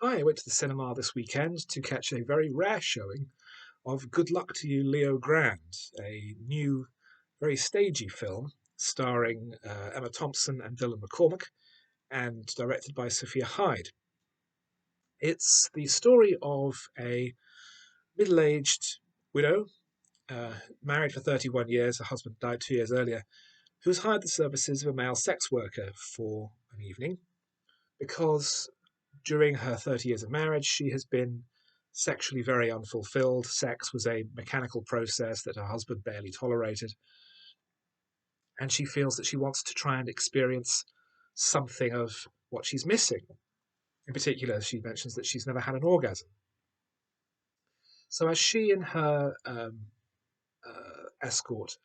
Hi, I went to the cinema this weekend to catch a very rare showing of Good Luck to You, Leo Grande, a new, very stagey film starring Emma Thompson and Dylan McCormack and directed by Sophie Hyde. It's the story of a middle aged widow, married for 31 years, her husband died 2 years earlier, who's hired the services of a male sex worker for an evening because during her 30 years of marriage, she has been sexually very unfulfilled. Sex was a mechanical process that her husband barely tolerated. And she feels that she wants to try and experience something of what she's missing. In particular, she mentions that she's never had an orgasm. So, as she and her escort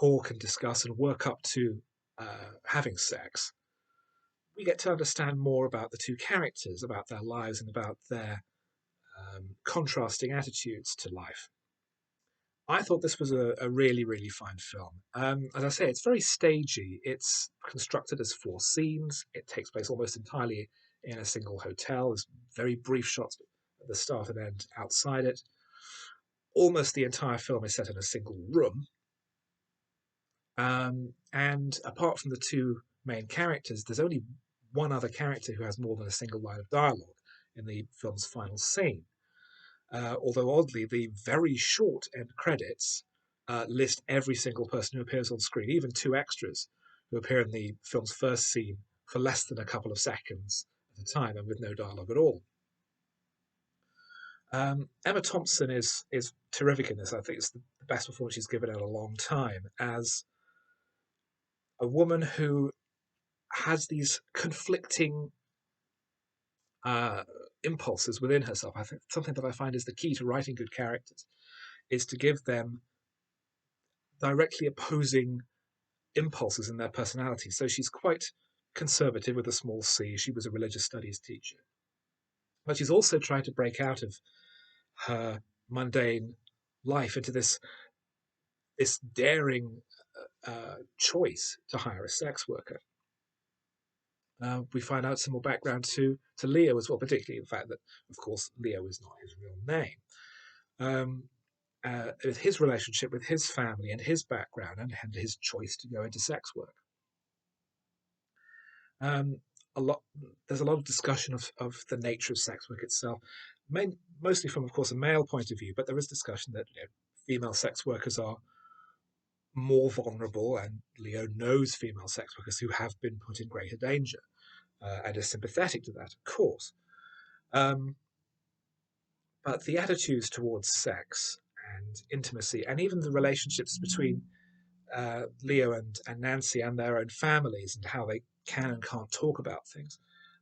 talk and discuss and work up to having sex, we get to understand more about the two characters, about their lives, and about their contrasting attitudes to life. I thought this was a really, really fine film. As I say, it's very stagey. It's constructed as four scenes. It takes place almost entirely in a single hotel. There's very brief shots at the start and end outside it. Almost the entire film is set in a single room. And apart from the two main characters, there's only one other character who has more than a single line of dialogue in the film's final scene. Although oddly, the very short end credits list every single person who appears on screen, even two extras who appear in the film's first scene for less than a couple of seconds at a time and with no dialogue at all. Emma Thompson is terrific in this. I think it's the best performance she's given in a long time as a woman who has these conflicting uh, impulses within herself. I think something that I find is the key to writing good characters is to give them directly opposing impulses in their personality. So she's quite conservative with a small c. She was a religious studies teacher. But she's also trying to break out of her mundane life into this daring choice to hire a sex worker. We find out some more background to Leo as well, particularly the fact that, of course, Leo is not his real name. With his relationship with his family and his background and his choice to go into sex work. Um, a lot there's a lot of discussion of the nature of sex work itself, mostly from, of course, a male point of view, but there is discussion that female sex workers are more vulnerable, and Leo knows female sex workers who have been put in greater danger and is sympathetic to that, of course. Um, but the attitudes towards sex and intimacy, and even the relationships between Leo and Nancy and their own families and how they can and can't talk about things,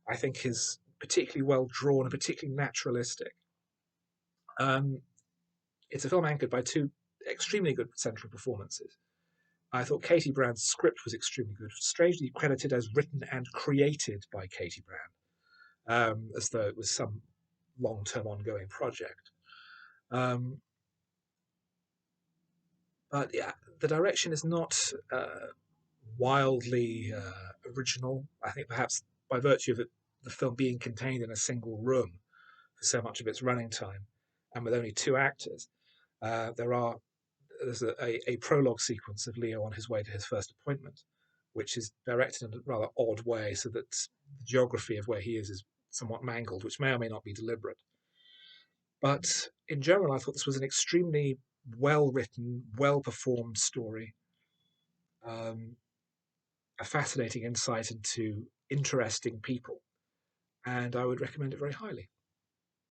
I think is particularly well drawn and particularly naturalistic. Um, it's a film anchored by two extremely good central performances. I thought Katy Brand's script was extremely good, strangely credited as written and created by Katy Brand, as though it was some long term ongoing project. Um, but yeah, the direction is not wildly original. I think perhaps by virtue of the film being contained in a single room for so much of its running time, and with only two actors, there's a prologue sequence of Leo on his way to his first appointment, which is directed in a rather odd way, so that the geography of where he is somewhat mangled, which may or may not be deliberate. But in general, I thought this was an extremely well written, well performed story. Um, a fascinating insight into interesting people, and I would recommend it very highly.